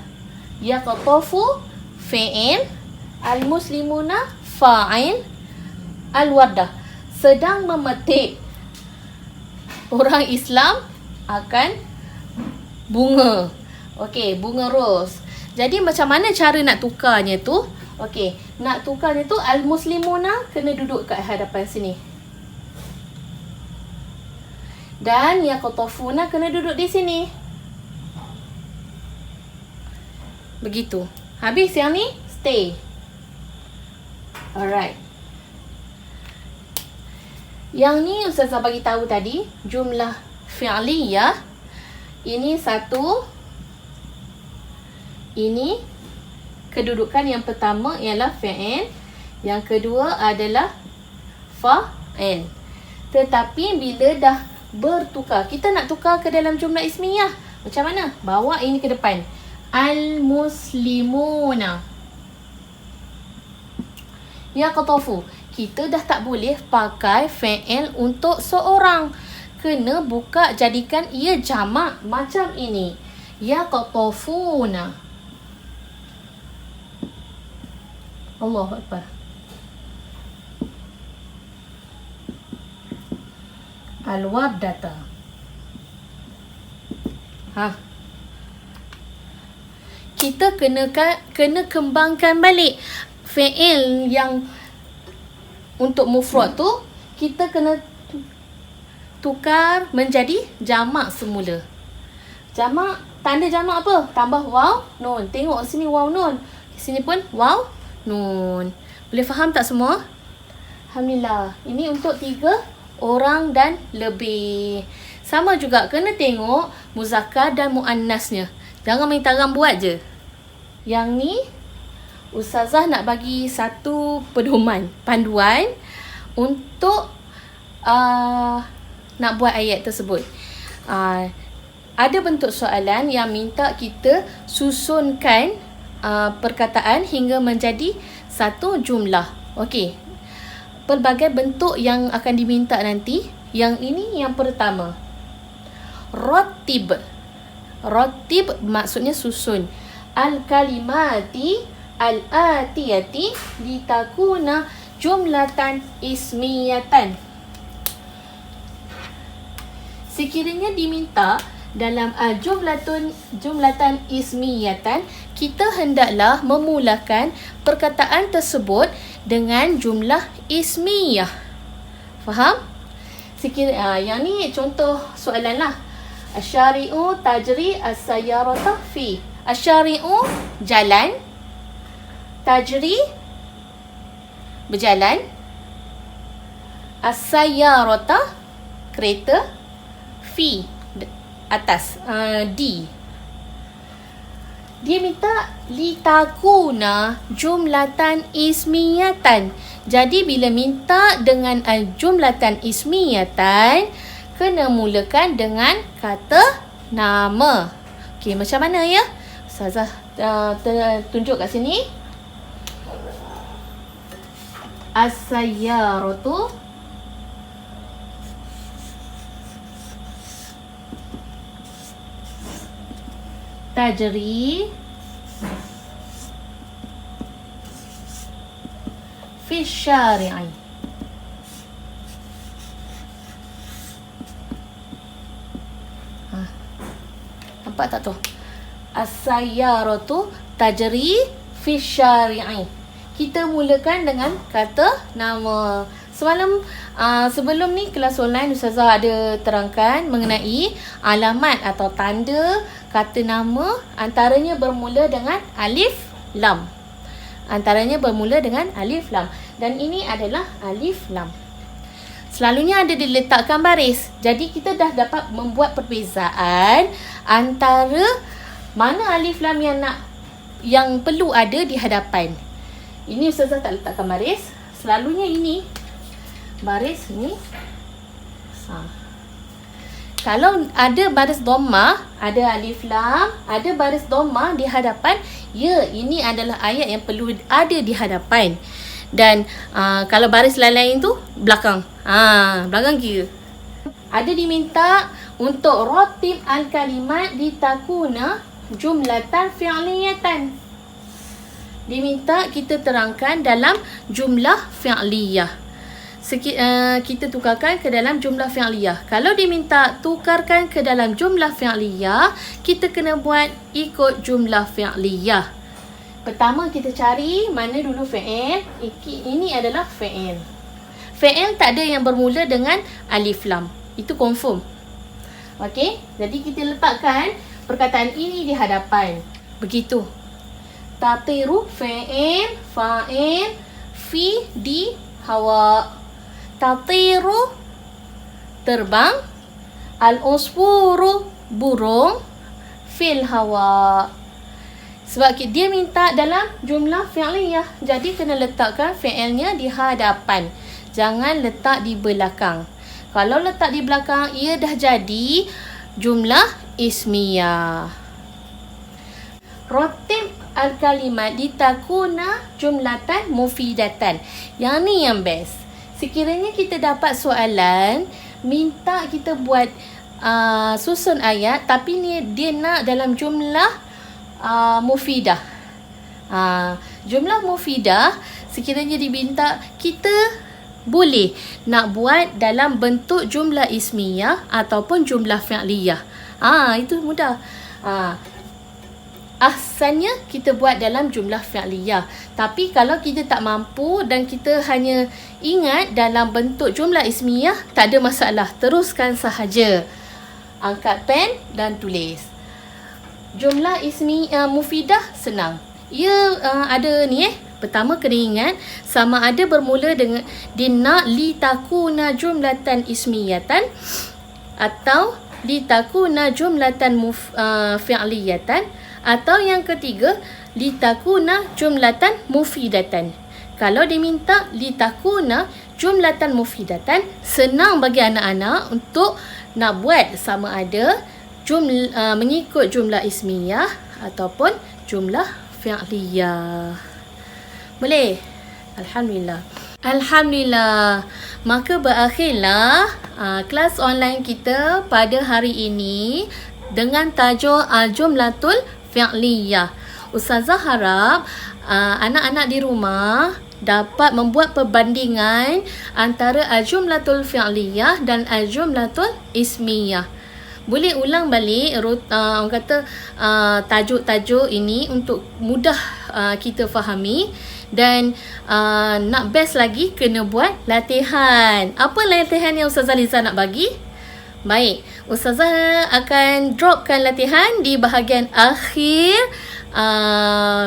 Yaqtafu fi'il, al-muslimuna fa'il, al-wardah. Sedang memetik. Orang Islam akan bunga. Okey, bunga ros. Jadi macam mana cara nak tukarnya tu? Okey, nak tukarnya tu al-muslimuna kena duduk kat hadapan sini. Dan yaqtafuna kena duduk di sini. Begitu. Habis yang ni, stay. Alright. Yang ni Ustazah bagi tahu tadi, jumlah fi'liyah. Ini satu. Ini kedudukan yang pertama ialah fi'il, yang kedua adalah fa'il. Tetapi bila dah bertukar, kita nak tukar ke dalam jumlah ismiyah. Macam mana? Bawa ini ke depan. Al-muslimuna. Yaqtafu. Kita dah tak boleh pakai fi'il untuk seorang. Kena buka, jadikan ia jamak macam ini. Yaqtafuna. Allahu Akbar. Al-wardata. kita kena kembangkan balik. Fi'il yang untuk mufrad tu kita kena tukar menjadi jamak semula. Jamak, tanda jamak apa? Tambah waw nun. Tengok sini waw nun. Sini pun waw nun. Boleh faham tak semua? Alhamdulillah. Ini untuk 3 orang dan lebih. Sama juga kena tengok muzakkar dan muannasnya. Jangan main tarang buat je. Yang ni Ustazah nak bagi satu pedoman, panduan untuk nak buat ayat tersebut. Ada bentuk soalan yang minta kita susunkan perkataan hingga menjadi satu jumlah. Okey. Pelbagai bentuk yang akan diminta nanti. Yang ini yang pertama. Rattib. Rattib maksudnya susun. Al-kalimati al-atiyati litakuna jumlatan ismiyatan. Sekiranya diminta dalam jumlatan ismiyatan, kita hendaklah memulakan perkataan tersebut dengan jumlah ismiyah. Faham? Yang ni contoh soalan lah. Asyari'u tajri as-sayyarata fi. Asyari'u jalan. Tajri berjalan. As-sayyarata kereta. Fi atas, di. Dia minta litakuna jumlatan ismiyatan. Jadi bila minta dengan jumlatan ismiyatan, kena mulakan dengan kata nama. Okey, macam mana ya? Ustazah tunjuk kat sini. As-sayyaratu tajri fi syari'i. Nampak tak tu? As-sayyaratu tajri fi syari'i. Kita mulakan dengan kata nama. Semalam sebelum ni kelas online Ustazah ada terangkan mengenai alamat atau tanda kata nama, antaranya bermula dengan alif lam. Antaranya bermula dengan alif lam. Dan ini adalah alif lam. Selalunya ada diletakkan baris. Jadi kita dah dapat membuat perbezaan antara mana alif lam yang perlu ada di hadapan. Ini Ustazah tak letakkan baris. Selalunya ini baris ni. Kalau ada baris dhammah, ada alif lam, ada baris dhammah di hadapan, ya, ini adalah ayat yang perlu ada di hadapan. Dan kalau baris lain-lain tu belakang. Belakang kira. Ada diminta untuk rattib al-kalimat litakuna jumlatan fi'liyatan. Diminta kita terangkan dalam jumlah fi'liyah. Kita tukarkan ke dalam jumlah fi'liyah. Kalau diminta tukarkan ke dalam jumlah fi'liyah, kita kena buat ikut jumlah fi'liyah. Pertama kita cari mana dulu fi'il. Ini adalah fi'il. Fi'il tak ada yang bermula dengan alif lam. Itu confirm. Okey, jadi kita letakkan perkataan ini di hadapan. Begitu. Tatiru fi'il, fa'il, fi, di, hawa. Tatiru terbang, al-usfuru burung, fil hawa. Sebab dia minta dalam jumlah fi'liyah, jadi kena letakkan fi'ilnya di hadapan. Jangan letak di belakang. Kalau letak di belakang, ia dah jadi jumlah ismiyah. Rattib al-kalimat litakuna jumlatan mufidatan. Yang ni yang best. Sekiranya kita dapat soalan, minta kita buat susun ayat, tapi dia nak dalam jumlah mufidah. Jumlah mufidah, sekiranya diminta, kita boleh nak buat dalam bentuk jumlah ismiyah ataupun jumlah fi'liyah. Itu mudah. ahsannya kita buat dalam jumlah fi'liyah. Tapi kalau kita tak mampu dan kita hanya ingat dalam bentuk jumlah ismiyah, tak ada masalah. Teruskan sahaja. Angkat pen dan tulis. Jumlah ismi mufidah senang. Ia ada ni Pertama kena ingat sama ada bermula dengan dina litakuna jumlatan ismiyatan atau litakuna jumlatan fi'liyatan, atau yang ketiga litakuna jumlatan mufidatan. Kalau diminta litakuna jumlatan mufidatan, senang bagi anak-anak untuk nak buat sama ada mengikut jumlah ismiyah ataupun jumlah fi'liyah. Boleh? Alhamdulillah. Alhamdulillah. Maka berakhirlah kelas online kita pada hari ini dengan tajuk Al-Jumlatul Fi'liyah. Ustazah harap anak-anak di rumah dapat membuat perbandingan antara Al-Jumlatul Fi'liyah dan Al-Jumlatul Ismiyah. Boleh ulang balik orang kata tajuk-tajuk ini untuk mudah kita fahami. Dan nak best lagi, kena buat latihan. Apa latihan yang Ustazah Liza nak bagi? Baik, Ustazah akan dropkan latihan di bahagian akhir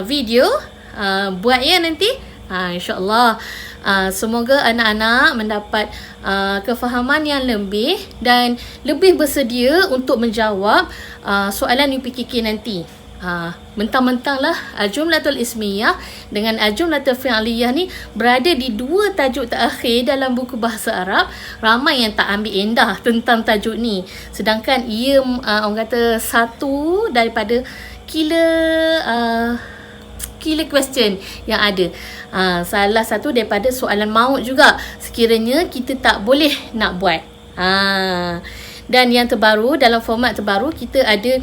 video. Buat ya nanti. InsyaAllah. Semoga anak-anak mendapat kefahaman yang lebih dan lebih bersedia untuk menjawab soalan UPKK nanti. Mentang-mentanglah Al-Jumlatul Ismiyah dengan Al-Jumlatul Fi'liyah ni berada di dua tajuk terakhir dalam buku bahasa Arab, ramai yang tak ambil endah tentang tajuk ni. Sedangkan ia orang kata satu daripada killer question yang ada. Salah satu daripada soalan maut juga sekiranya kita tak boleh nak buat. Dan yang terbaru, dalam format terbaru kita ada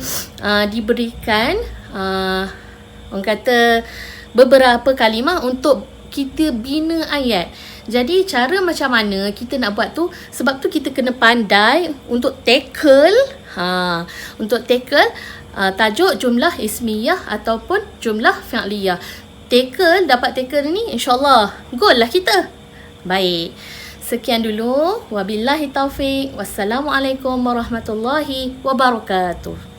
diberikan orang kata beberapa kalimah untuk kita bina ayat. Jadi cara macam mana kita nak buat tu, sebab tu kita kena pandai untuk tackle tajuk jumlah ismiyah ataupun jumlah fi'liyah. Dapat tackle ni, insyaAllah goal lah kita. Baik, sekian dulu. Wabillahi taufiq. Wassalamualaikum warahmatullahi wabarakatuh.